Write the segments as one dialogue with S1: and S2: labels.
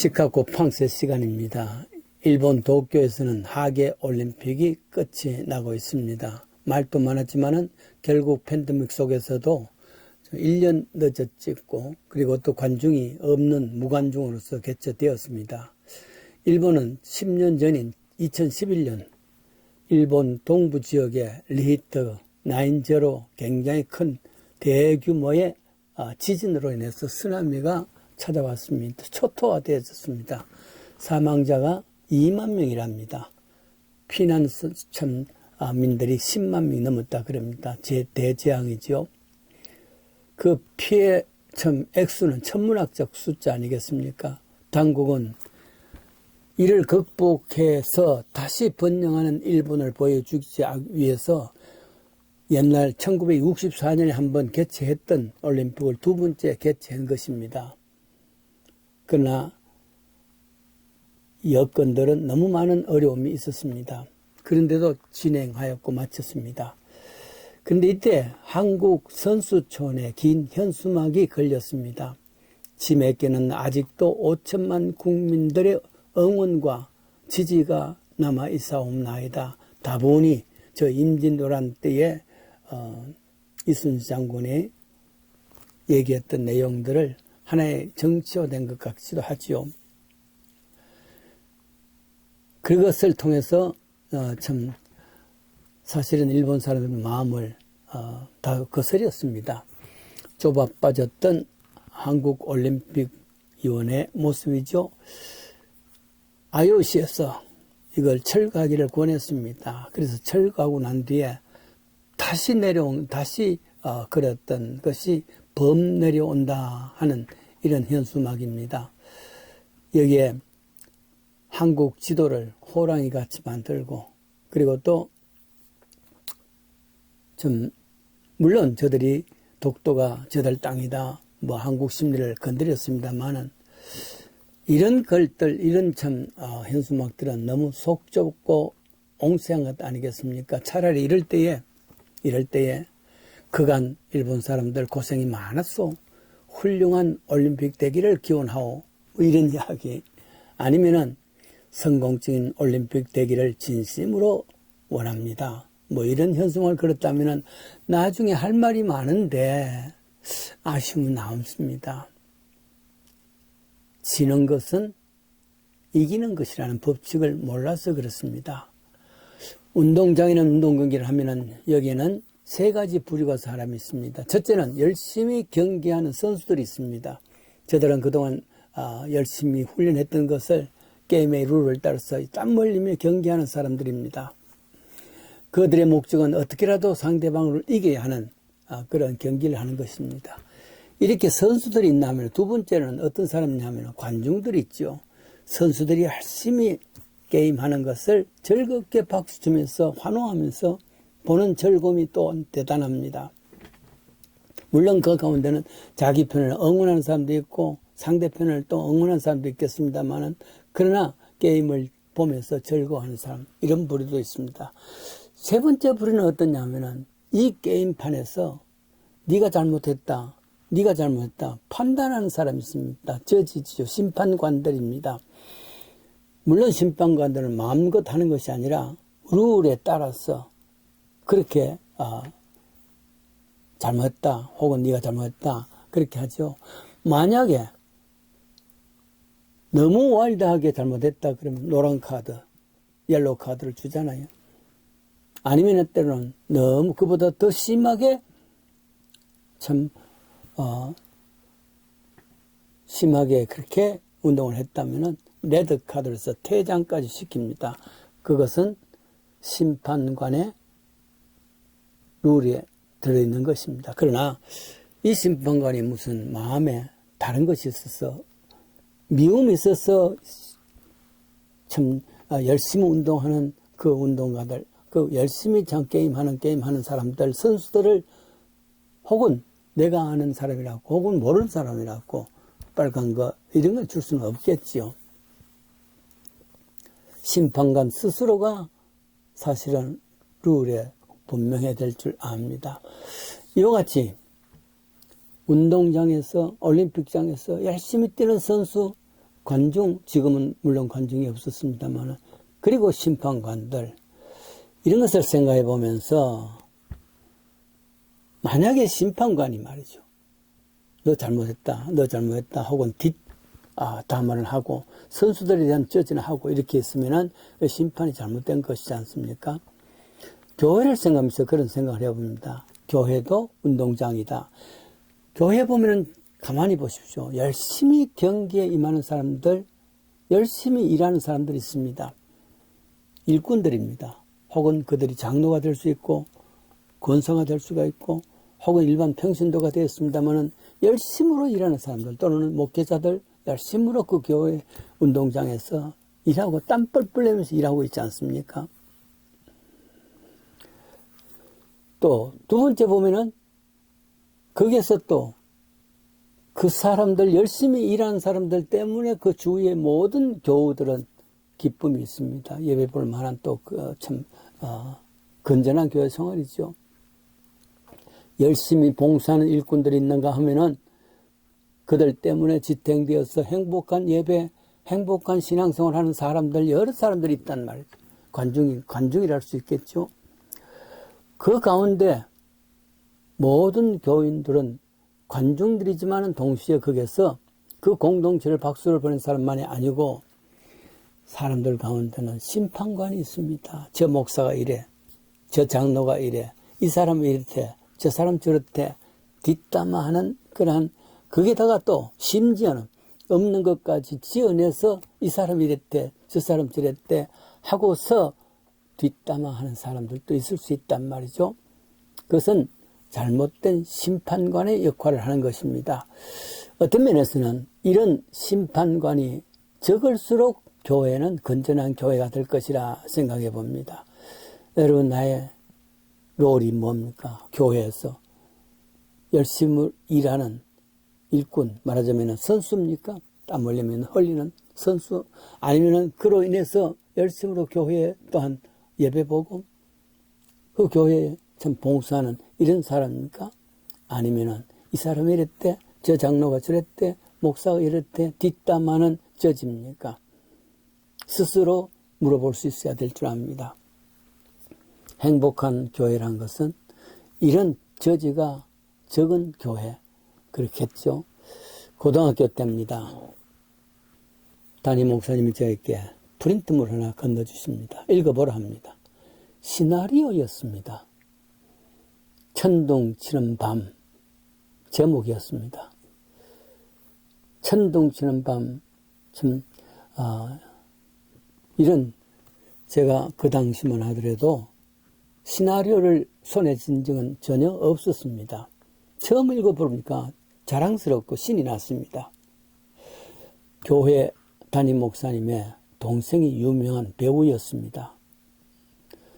S1: 시카고 팡세 시간입니다. 일본 도쿄에서는 하계 올림픽이 끝이 나고 있습니다. 말도 많았지만은 결국 팬데믹 속에서도 1년 늦어찍고 그리고 또 관중이 없는 무관중으로서 개최되었습니다. 일본은 10년 전인 2011년 일본 동부 지역의 리히터 9.0 굉장히 큰 대규모의 지진으로 인해서 쓰나미가 찾아왔습니다. 초토화 되었습니다. 사망자가 2만 명이랍니다. 피난민들이 10만 명이 넘었다 그럽니다. 대재앙이죠. 그 피해 액수는 천문학적 숫자 아니겠습니까? 당국은 이를 극복해서 다시 번영하는 일본을 보여주기 위해서 옛날 1964년에 한번 개최했던 올림픽을 두 번째 개최한 것입니다. 그러나 여건들은 너무 많은 어려움이 있었습니다. 그런데도 진행하였고 마쳤습니다. 그런데 이때 한국 선수촌에 긴 현수막이 걸렸습니다. 지맥에는 아직도 5천만 국민들의 응원과 지지가 남아 있사옵나이다. 다분히 저 임진왜란 때에 이순신 장군이 얘기했던 내용들을 하나의 정치화된 것 같기도 하지요. 그것을 통해서 참 사실은 일본 사람들의 마음을 다 거스렸습니다. 좁아 빠졌던 한국올림픽위원회 모습이죠. IOC에서 이걸 철거하기를 권했습니다. 그래서 철거하고 난 뒤에 다시 그랬던 것이 범 내려온다 하는 이런 현수막입니다. 여기에 한국 지도를 호랑이 같이 만들고 그리고 또 물론 저들이 독도가 저들 땅이다 뭐 한국 심리를 건드렸습니다만은 이런 글들 이런 현수막들은 너무 속 좁고 옹세한 것 아니겠습니까? 차라리 이럴 때에 그간 일본 사람들 고생이 많았소. 훌륭한 올림픽 되기를 기원하오. 이런 이야기. 아니면은 성공적인 올림픽 되기를 진심으로 원합니다. 뭐 이런 현수막을 걸었다면은 나중에 할 말이 많은데 아쉬움은 남습니다. 지는 것은 이기는 것이라는 법칙을 몰라서 그렇습니다. 운동장에는 운동 경기를 하면은 여기에는 세 가지 부류가 사람이 있습니다. 첫째는 열심히 경기하는 선수들이 있습니다. 저들은 그동안 열심히 훈련했던 것을 게임의 룰을 따라서 땀 흘리며 경기하는 사람들입니다. 그들의 목적은 어떻게라도 상대방을 이겨야 하는 그런 경기를 하는 것입니다. 이렇게 선수들이 있나 하면 두 번째는 어떤 사람이냐 하면 관중들이 있죠. 선수들이 열심히 게임하는 것을 즐겁게 박수 치면서 환호하면서 보는 즐거움이 또 대단합니다. 물론 그 가운데는 자기 편을 응원하는 사람도 있고 상대편을 또 응원하는 사람도 있겠습니다만은 그러나 게임을 보면서 즐거워하는 사람 이런 부류도 있습니다. 세 번째 부류는 어떠냐 하면은 이 게임판에서 네가 잘못했다 판단하는 사람이 있습니다. 저지죠. 심판관들입니다. 물론 심판관들은 마음껏 하는 것이 아니라 룰에 따라서 그렇게 잘못했다 혹은 네가 잘못했다 그렇게 하죠. 만약에 너무 와일드하게 잘못했다 그러면 노란 카드, 옐로우 카드를 주잖아요. 아니면 때로는 너무 그보다 더 심하게 심하게 그렇게 운동을 했다면은 레드 카드를 써 퇴장까지 시킵니다. 그것은 심판관의 룰에 들어있는 것입니다. 그러나 이 심판관이 무슨 마음에 다른 것이 있어서 미움이 있어서 참 열심히 운동하는 그 운동가들, 그 열심히 게임하는 사람들, 선수들을 혹은 내가 아는 사람이라고 혹은 모르는 사람이라고 빨간 거 이런 걸 줄 수는 없겠지요. 심판관 스스로가 사실은 룰에 분명해야 될 줄 압니다. 이와 같이 운동장에서 올림픽장에서 열심히 뛰는 선수 관중, 지금은 물론 관중이 없었습니다만, 그리고 심판관들, 이런 것을 생각해 보면서, 만약에 심판관이 말이죠. 너 잘못했다, 혹은 담화를 하고, 선수들에 대한 저지를 하고, 이렇게 했으면은 심판이 잘못된 것이지 않습니까? 교회를 생각하면서 그런 생각을 해봅니다. 교회도 운동장이다. 교회 보면은 가만히 보십시오. 열심히 경기에 임하는 사람들, 열심히 일하는 사람들이 있습니다. 일꾼들입니다. 혹은 그들이 장로가 될 수 있고, 권사가 될 수가 있고, 혹은 일반 평신도가 되었습니다마는 열심으로 일하는 사람들 또는 목회자들 열심으로 그 교회 운동장에서 일하고 땀 뻘뻘 내면서 일하고 있지 않습니까? 또 두 번째 보면은 거기에서 또 그 사람들 열심히 일하는 사람들 때문에 그 주위의 모든 교우들은 기쁨이 있습니다. 예배 볼 만한 또 건전한 교회 생활이죠. 열심히 봉사하는 일꾼들이 있는가 하면은 그들 때문에 지탱되어서 행복한 예배, 행복한 신앙생활 하는 사람들, 여러 사람들이 있단 말이죠. 관중이랄 수 있겠죠. 그 가운데 모든 교인들은 관중들이지만은 동시에 거기에서 그 공동체를 박수를 보낸 사람만이 아니고 사람들 가운데는 심판관이 있습니다. 저 목사가 이래, 저 장로가 이래, 이 사람은 이렇대, 저 사람 저렇대, 뒷담화하는 그러한, 거기다가 또 심지어는 없는 것까지 지어내서 이 사람 이랬대, 저 사람 저랬대 하고서 뒷담화하는 사람들도 있을 수 있단 말이죠. 그것은 잘못된 심판관의 역할을 하는 것입니다. 어떤 면에서는 이런 심판관이 적을수록 교회는 건전한 교회가 될 것이라 생각해 봅니다. 여러분, 나의 롤이 뭡니까? 교회에서 열심히 일하는 일꾼, 말하자면 선수입니까? 땀 흘리면 흘리는 선수, 아니면 그로 인해서 열심으로 교회에 또한 예배 보고 그 교회에 참 봉사하는 이런 사람입니까? 아니면은 이 사람이 이랬대, 저 장로가 저랬대, 목사가 이랬대, 뒷담화는 저집니까? 스스로 물어볼 수 있어야 될 줄 압니다. 행복한 교회란 것은 이런 저지가 적은 교회, 그렇겠죠. 고등학교 때입니다. 담임 목사님이 저에게 프린트물 하나 건너주십니다. 읽어보라 합니다. 시나리오였습니다. 천둥 치는 밤, 제목이었습니다. 천둥 치는 밤, 이런, 제가 그 당시만 하더라도 시나리오를 손에 쥔 적은 전혀 없었습니다. 처음 읽어보니까 자랑스럽고 신이 났습니다. 교회 담임 목사님의 동생이 유명한 배우였습니다.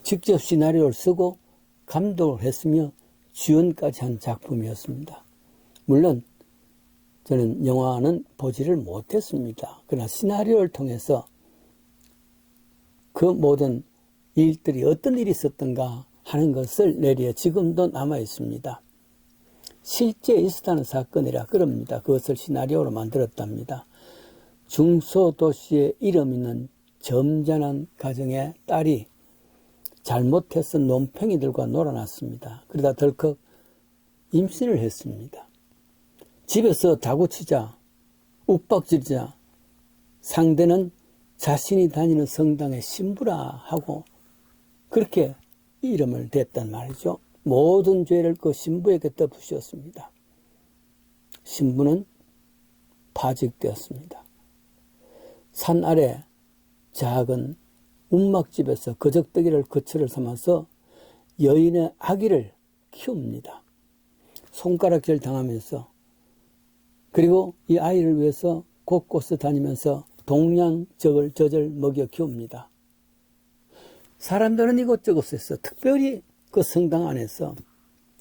S1: 직접 시나리오를 쓰고 감독을 했으며 주연까지 한 작품이었습니다. 물론 저는 영화는 보지를 못했습니다. 그러나 시나리오를 통해서 그 모든 일들이 어떤 일이 있었던가 하는 것을 내리에 지금도 남아 있습니다. 실제 있었다는 사건이라 그럽니다. 그것을 시나리오로 만들었답니다. 중소도시에 이름 있는 점잖은 가정의 딸이 잘못해서 논팽이들과 놀아났습니다. 그러다 덜컥 임신을 했습니다. 집에서 다구치자, 욱박지르자 상대는 자신이 다니는 성당의 신부라 하고 그렇게 이름을 댔단 말이죠. 모든 죄를 그 신부에게 덮으셨습니다. 신부는 파직되었습니다. 산 아래 작은 운막집에서 거적대기를 거처를 삼아서 여인의 아기를 키웁니다. 손가락질 당하면서 그리고 이 아이를 위해서 곳곳에 다니면서 동양적을 젖을 먹여 키웁니다. 사람들은 이것저것에서 특별히 그 성당 안에서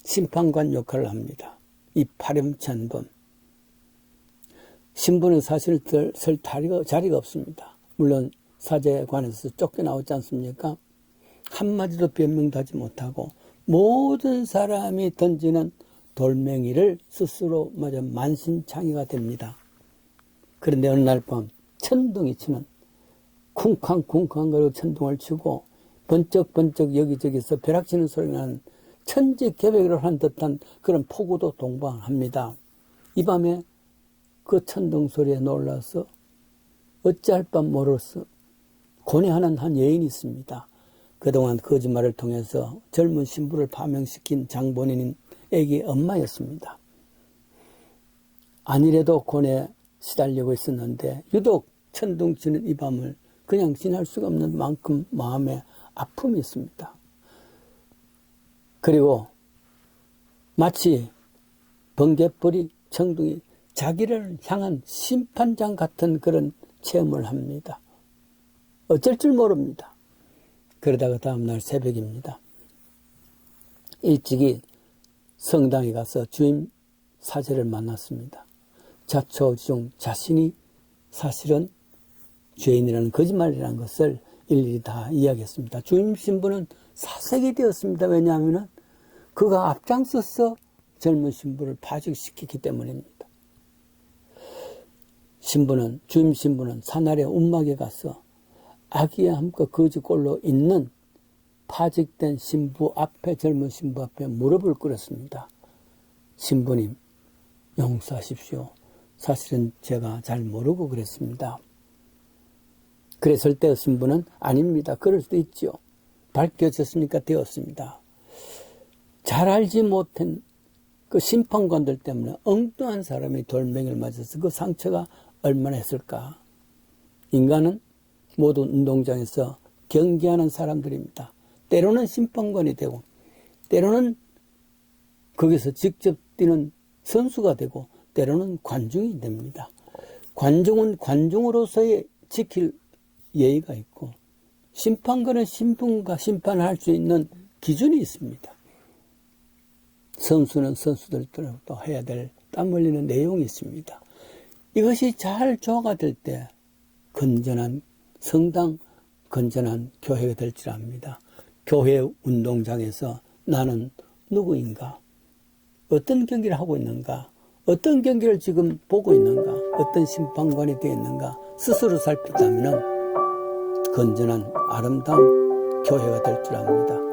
S1: 심판관 역할을 합니다. 이 파렴치한 범. 신부는 사실 설 자리가 없습니다. 물론 사제관에서 쫓겨나오지 않습니까? 한마디도 변명도 하지 못하고 모든 사람이 던지는 돌멩이를 스스로 맞아 만신창이가 됩니다. 그런데 어느 날 밤 천둥이 치는 쿵쾅쿵쾅거리고 천둥을 치고 번쩍번쩍 여기저기서 벼락치는 소리가 나는 천지개벽을 한 듯한 그런 폭우도 동방합니다. 이 밤에 그 천둥 소리에 놀라서 어찌할 바 모르서 고뇌하는 한 여인이 있습니다. 그동안 거짓말을 통해서 젊은 신부를 파명시킨 장본인에게 엄마였습니다. 아니래도 고뇌에 시달리고 있었는데 유독 천둥 치는 이 밤을 그냥 지날 수가 없는 만큼 마음에 아픔이 있습니다. 그리고 마치 번갯불이 천둥이 자기를 향한 심판장 같은 그런 체험을 합니다. 어쩔 줄 모릅니다. 그러다가 다음날 새벽입니다. 일찍이 성당에 가서 주임 사제를 만났습니다. 자초지종 자신이 사실은 죄인이라는 거짓말이라는 것을 일일이 다 이야기했습니다. 주임 신부는 사색이 되었습니다. 왜냐하면 그가 앞장서서 젊은 신부를 파직시키기 때문입니다. 주임 신부는 사날의 움막에 가서 아기와 함께 거지꼴로 있는 파직된 신부 앞에, 젊은 신부 앞에 무릎을 꿇었습니다. 신부님, 용서하십시오. 사실은 제가 잘 모르고 그랬습니다. 그랬을 때 신부는 아닙니다. 그럴 수도 있죠. 밝혀졌으니까 되었습니다. 잘 알지 못한 그 심판관들 때문에 엉뚱한 사람이 돌멩이를 맞아서 그 상처가 얼마나 했을까. 인간은 모두 운동장에서 경기하는 사람들입니다. 때로는 심판관이 되고 때로는 거기서 직접 뛰는 선수가 되고 때로는 관중이 됩니다. 관중은 관중으로서의 지킬 예의가 있고 심판관은 신분과 심판을 할 수 있는 기준이 있습니다. 선수는 선수들대로 또 해야 될 땀 흘리는 내용이 있습니다. 이것이 잘 조화가 될 때 건전한 성당, 건전한 교회가 될 줄 압니다. 교회 운동장에서 나는 누구인가? 어떤 경기를 하고 있는가? 어떤 경기를 지금 보고 있는가? 어떤 심판관이 되어 있는가? 스스로 살피자면 건전한 아름다운 교회가 될 줄 압니다.